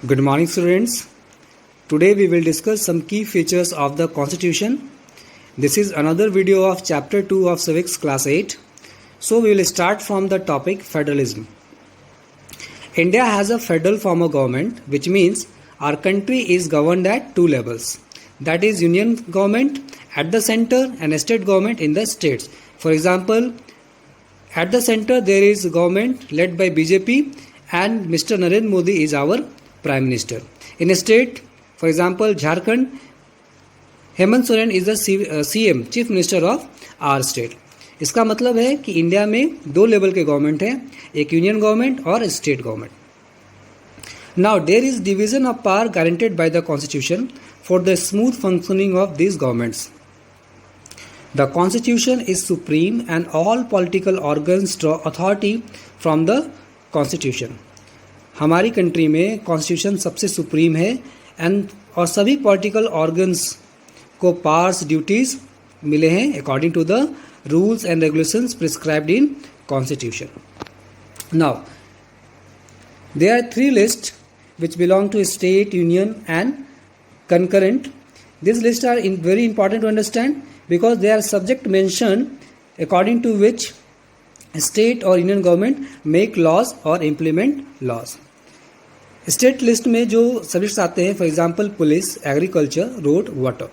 Good morning, students. Today we will discuss some key features of the Constitution. This is another video of Chapter 2 of Civics Class 8. So we will start from the topic Federalism. India has a federal form of government, which means our country is governed at two levels. That is union government at the center and state government in the states. For example, at the center there is government led by BJP and Mr. Narendra Modi is our Prime Minister. In a state, for example, Jharkhand, Hemant Soren is the CM chief minister of our state. इसका मतलब है कि India में दो level के government हैं, एक union government और state government. Now there is division of power guaranteed by the constitution for the smooth functioning of these governments. The constitution is supreme and all political organs draw authority from the constitution. हमारी country में constitution सबसे supreme है और सभी political organs को powers duties मिले हैं according to the rules and regulations prescribed in constitution. Now there are three list which belong to state, union and concurrent. These lists are very important to understand because they are subject mentioned according to which state or union government make laws or implement laws. State list में जो subjects आते हैं, for example police, agriculture, road, water.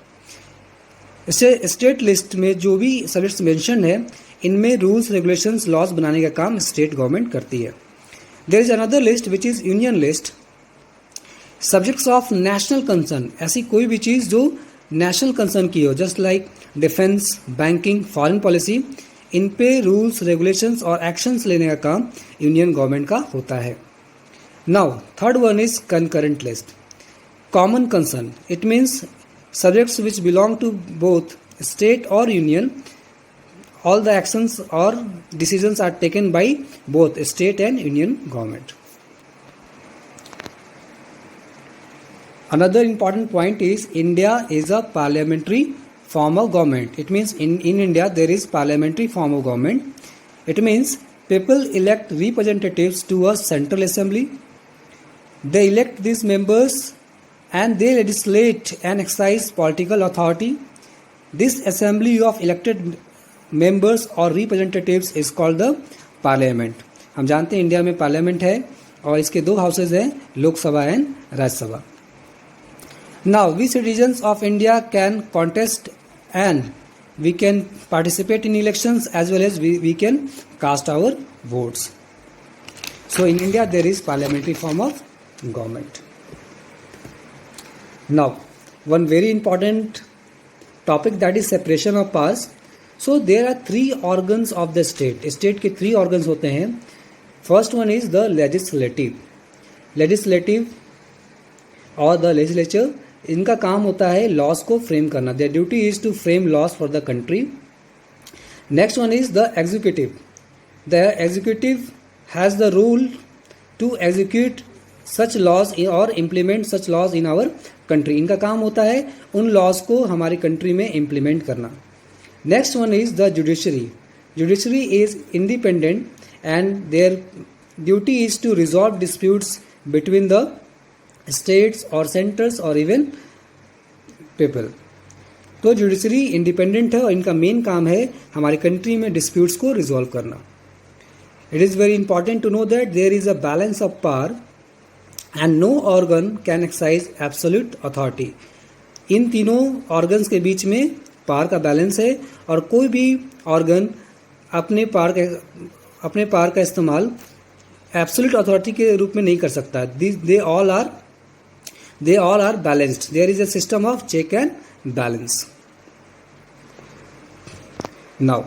State list में जो भी subjects mention है, इनमें rules, regulations, laws बनाने का काम स्टेट गवर्नमेंट करती है. There is another list which is union list. Subjects of national concern, ऐसी कोई भी चीज़ जो नेशनल कंसर्न की हो, just like defence, banking, foreign policy, इन पे रूल्स, रेगुलेशंस और एक्शंस लेने का काम यूनियन गवर्नमेंट का होता है. Now, third one is concurrent list. Common concern. It means subjects which belong to both state or union. All the actions or decisions are taken by both state and union government. Another important point is India is a parliamentary form of government. It means in India there is parliamentary form of government. It means people elect representatives to a central assembly. They elect these members and they legislate and exercise political authority. This assembly of elected members or representatives is called the parliament. हम जानते हैं India में parliament है और इसके दो houses हैं, Lok Sabha and Rajya Sabha. Now we citizens of India can contest and we can participate in elections as well as we can cast our votes. So in India there is parliamentary form of government. Now one very important topic, that is separation of powers. So there are three organs of the state. State के three organs होते हैं. First one is the legislative. Legislative or the legislature, इनका काम होता है laws को frame करना. Their duty is to frame laws for the country. Next one is the executive. The executive has the rule to execute such laws or implement such laws in our country. इनका काम होता है उन laws को हमारी country में implement करना. Next one is the judiciary. Judiciary is independent and their duty is to resolve disputes between the states or centers or even people. तो judiciary independent है और इनका main काम है हमारी country में disputes को resolve करना. It is very important to know that there is a balance of power and no organ can exercise absolute authority. इन तीनों organs के बीच में पावर का बैलेंस है और कोई भी organ अपने पावर का इस्तेमाल absolute authority के रूप में नहीं कर सकता. They all are balanced. There is a system of check and balance. Now,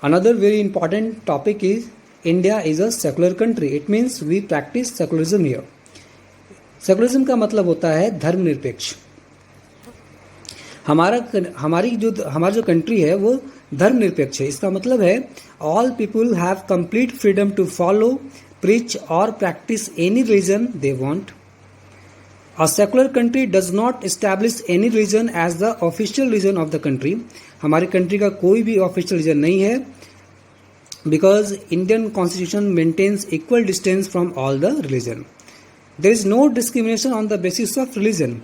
another very important topic is India is a secular country. It means we practice secularism here. Secularism का मतलब होता है धर्मनिरपेक्ष. हमारा जो कंट्री है वो धर्मनिरपेक्ष है. इसका मतलब है all people have complete freedom to follow, preach और practice any religion they want. A secular country does not establish any religion as the official religion of the country. हमारी कंट्री का कोई भी ऑफिशियल रिलीजन नहीं है because Indian constitution maintains equal distance from all the religion. There is no discrimination on the basis of religion.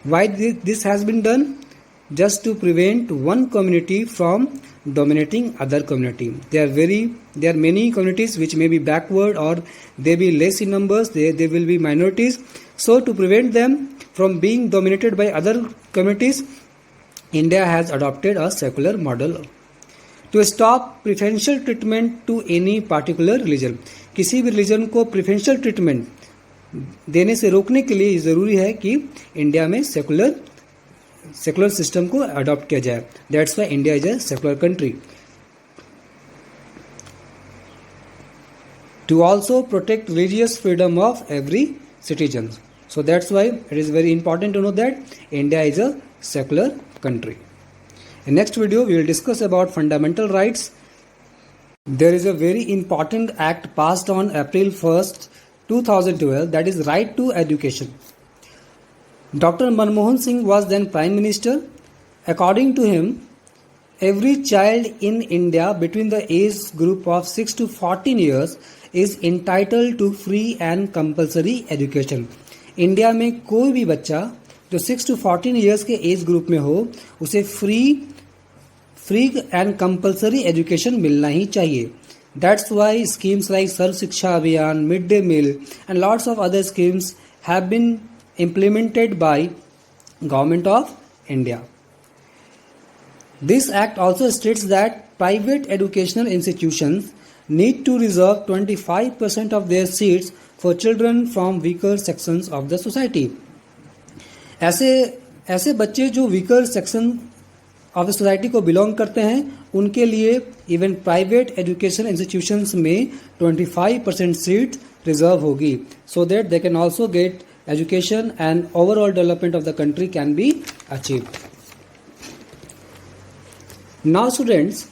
Why this has been done? Just to prevent one community from dominating other community. There are many communities which may be backward or they be less in numbers, they will be minorities. So to prevent them from being dominated by other communities, India has adopted a secular model. To stop preferential treatment to any particular religion. किसी भी religion को preferential treatment देने से रोकने के लिए ज़रूरी है कि इंडिया में सेकुलर सिस्टम को अडॉप्ट किया जाए. That's why India is a secular country. To also protect religious freedom of every citizen. So that's why it is very important to know that India is a secular country. In next video we will discuss about fundamental rights. There is a very important act passed on April 1st, 2012, that is Right to Education. Dr. Manmohan Singh was then Prime Minister. According to him, every child in India between the age group of 6 to 14 years is entitled to free and compulsory education. India में कोई भी बच्चा जो 6 to 14 years के age group में हो उसे free and compulsory education मिलना ही चाहिए. That's why schemes like Sarva Shiksha Abhiyan, mid day meal and lots of other schemes have been implemented by Government of India. This act also states that private educational institutions need to reserve 25% of their seats for children from weaker sections of the society. ऐसे बच्चे जो weaker section of the society को belong करते हैं उनके लिए even private education institutions में 25% seat reserve होगी, so that they can also get education and overall development of the country can be achieved. Now students,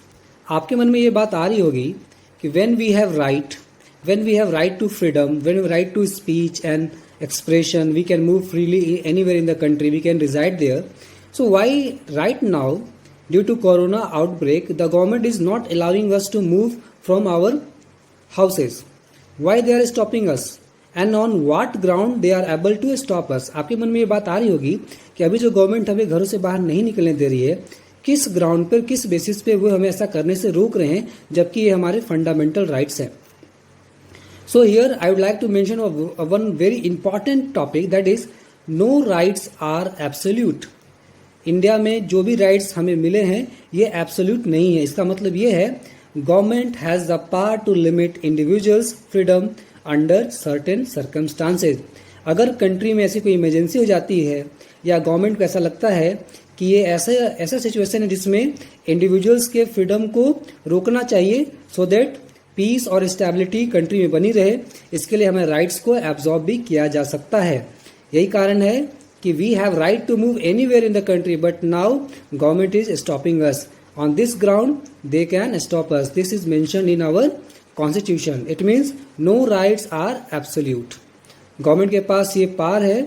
आपके मन में ये बात आ रही होगी कि when we have right to freedom, when we have right to speech and expression, we can move freely anywhere in the country, we can reside there. So why right now, due to corona outbreak, the government is not allowing us to move from our houses? Why they are stopping us? And on what ground they are able to stop us. आपके मन में ये बात आ रही होगी कि अभी जो गवर्नमेंट हमें घरों से बाहर नहीं निकलने दे रही है, किस ग्राउंड पर, किस बेसिस पे वो हमें ऐसा करने से रोक रहे हैं, जबकि ये हमारे फंडामेंटल राइट्स हैं. So here I would like to mention one very important topic, that is no rights are absolute. India में जो भी राइट्स हमें मिले हैं ये एब्सोल्यूट नहीं है. इसका मतलब ये है government has the power to limit individuals freedom under certain circumstances. अगर कंट्री में ऐसी कोई इमरजेंसी हो जाती है या गवर्नमेंट को ऐसा लगता है कि ये ऐसा सिचुएशन है जिसमें इंडिविजुअल्स के फ्रीडम को रोकना चाहिए सो दैट पीस और स्टेबिलिटी कंट्री में बनी रहे, इसके लिए हमें राइट्स को एब्जॉर्ब भी किया जा सकता है. यही कारण है कि we have right to move anywhere in the country, but now government is stopping us. On this ground they can stop us. This is mentioned in our Constitution. It means no rights are absolute. Government के पास ये power है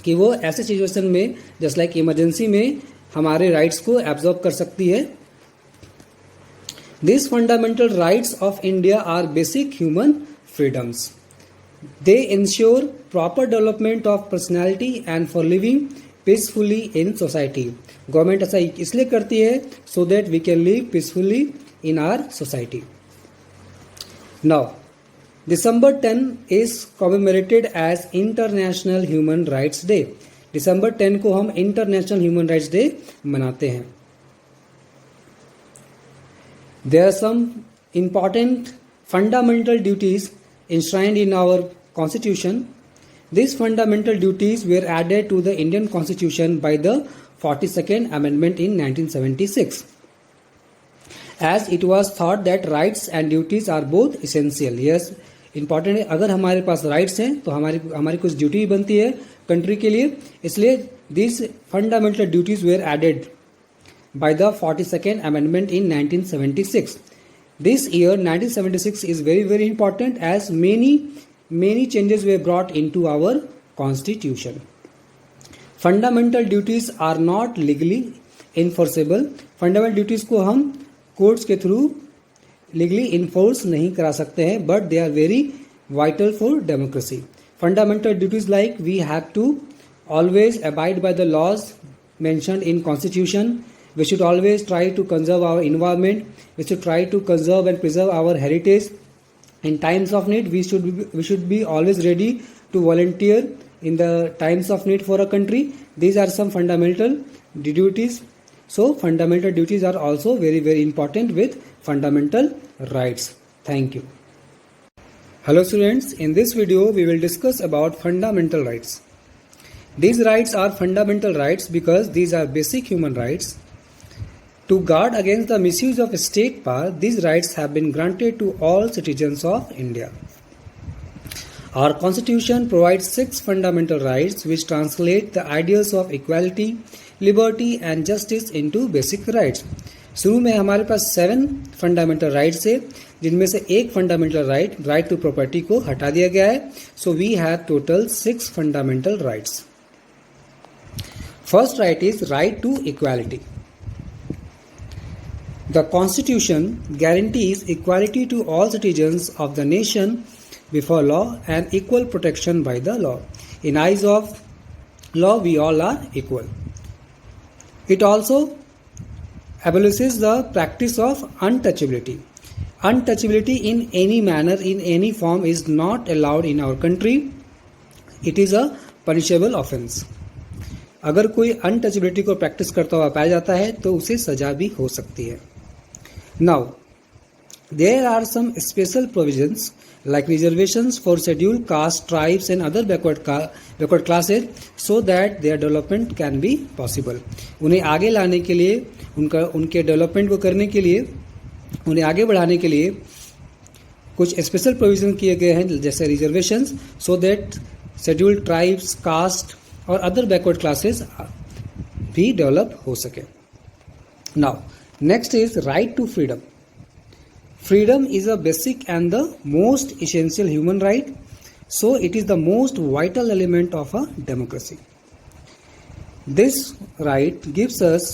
कि वो ऐसे situation में just like emergency में हमारे राइट्स को एब्जॉर्ब कर सकती है. These fundamental rights of India are basic human freedoms. They ensure proper development of personality and for living peacefully in society. Government ऐसा इसलिए करती है so that we can live peacefully in our society. Now, December 10 is commemorated as International Human Rights Day. December 10 को हम International Human Rights Day मनाते हैं. There are some important fundamental duties enshrined in our Constitution. These fundamental duties were added to the Indian Constitution by the 42nd Amendment in 1976. As it was thought that rights and duties are both essential. Yes, important है. अगर हमारे पास rights हैं तो हमारी कुछ duty भी बनती है कंट्री के लिए, इसलिए these fundamental duties were added by the 42nd Amendment in 1976. This year 1976 is very very important as many changes were brought into our Constitution. Fundamental duties are not legally enforceable. Fundamental duties को हम courts के through legally enforce नहीं करा सकते हैं, but they are very vital for democracy. Fundamental duties like we have to always abide by the laws mentioned in Constitution. We should always try to conserve our environment. We should try to conserve and preserve our heritage. In times of need, we should be always ready to volunteer in the times of need for a country. These are some fundamental duties. So fundamental duties are also very, very important with fundamental rights. Thank you. Hello students, in this video we will discuss about fundamental rights. These rights are fundamental rights because these are basic human rights. To guard against the misuse of state power, these rights have been granted to all citizens of India. Our Constitution provides 6 fundamental rights which translate the ideals of equality, liberty and justice into basic rights. शुरू में हमारे पास 7 fundamental rights है, जिनमें से एक fundamental right to property को हटा दिया गया है. So we have total 6 fundamental rights. First right is right to equality. The Constitution guarantees equality to all citizens of the nation before law and equal protection by the law. In eyes of law, we all are equal. It also abolishes the practice of untouchability. Untouchability in any manner, in any form is not allowed in our country. It is a punishable offense. अगर कोई untouchability को practice करता हुआ पाया जाता है तो उसे सजा भी हो सकती है. Now, there are some special provisions like reservations for scheduled caste, tribes and other backward classes so that their development can be possible. उन्हें आगे लाने के लिए, उनके डेवलपमेंट को करने के लिए, उन्हें आगे बढ़ाने के लिए कुछ स्पेशल प्रोविजन किए गए हैं जैसे reservations so that scheduled tribes, caste और अदर बैकवर्ड क्लासेस भी डेवलप हो सके. Now next is right to freedom. Freedom is a basic and the most essential human right, so it is the most vital element of a democracy. This right gives us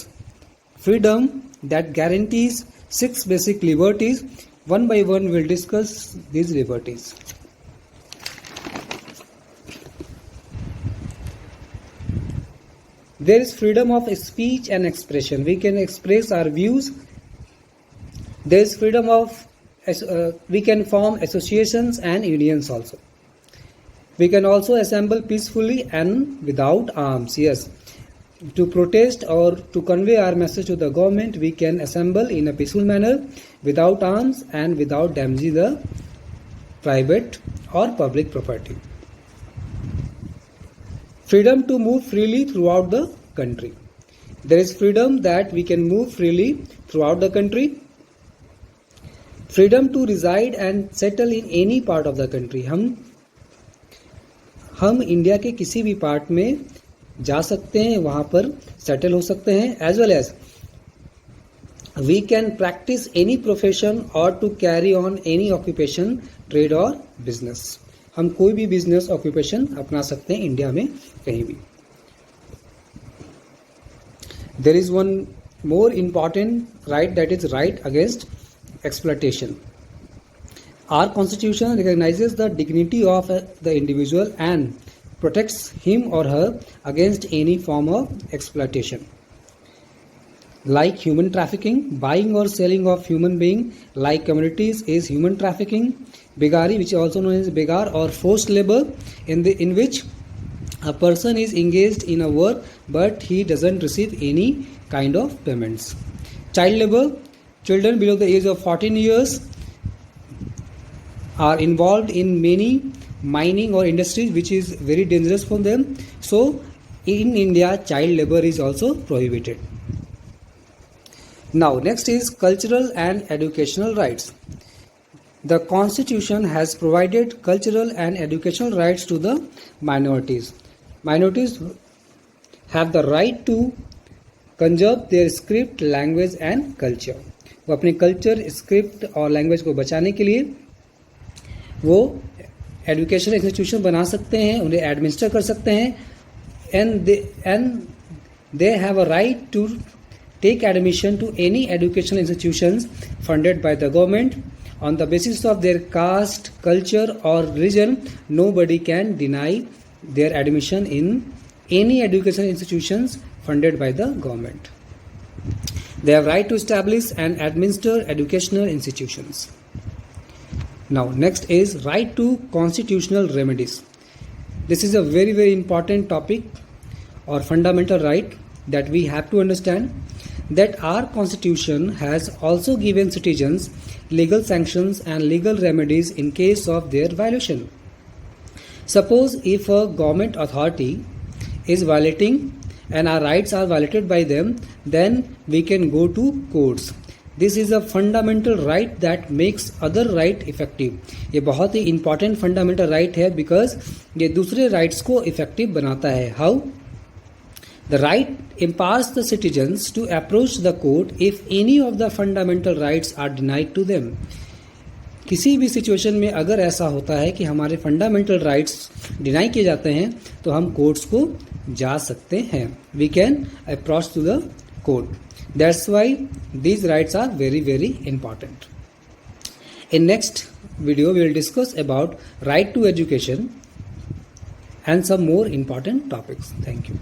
freedom that guarantees 6 basic liberties. One by one we'll discuss these liberties. There is freedom of speech and expression. We can express our views. There is freedom of, we can form associations and unions also. We can also assemble peacefully and without arms. Yes, to protest or to convey our message to the government, we can assemble in a peaceful manner without arms and without damaging the private or public property. Freedom to move freely throughout the country. There is freedom that we can move freely throughout the country. Freedom to reside and settle in any part of the country. हम India के किसी भी part में जा सकते हैं, वहाँ पर सेटल हो सकते हैं. as well as we can practice any profession or to carry on any occupation, trade or business. हम कोई भी बिजनेस ऑक्यूपेशन अपना सकते हैं इंडिया में कहीं भी. There is one more important right that is right against exploitation. Our constitution recognises the dignity of the individual and protects him और her against any form of exploitation like human trafficking. Buying or selling of human being like commodities is human trafficking. Begari, which is also known as begar or forced labor, in which a person is engaged in a work but he doesn't receive any kind of payments. Child labor. Children below the age of 14 years are involved in many mining or industries which is very dangerous for them. So in India, child labor is also prohibited. Now, next is cultural and educational rights. The Constitution has provided cultural and educational rights to the minorities. Minorities have the right to conserve their script, language and culture. वो अपने culture, script और language को बचाने के लिए वो education institution बना सकते हैं, उन्हें एडमिनिस्टर कर सकते हैं. And they have a right to take admission to any educational institutions funded by the government on the basis of their caste, culture or religion, nobody can deny their admission in any educational institutions funded by the government. They have right to establish and administer educational institutions. Now next is right to constitutional remedies. This is a very important topic or fundamental right that we have to understand, that our constitution has also given citizens legal sanctions and legal remedies in case of their violation. Suppose if a government authority is violating and our rights are violated by them, then we can go to courts. This is a fundamental right that makes other right effective. ये बहुत ही important fundamental right है because ये दूसरे rights को effective बनाता है. How? The right empowers the citizens to approach the court if any of the fundamental rights are denied to them. किसी भी सिचुएशन में अगर ऐसा होता है कि हमारे फंडामेंटल राइट्स डिनाई किए जाते हैं तो हम कोर्ट्स को जा सकते हैं. We can approach to the court. That's why these rights are very important. In next video we will discuss about right to education and some more important topics. Thank you.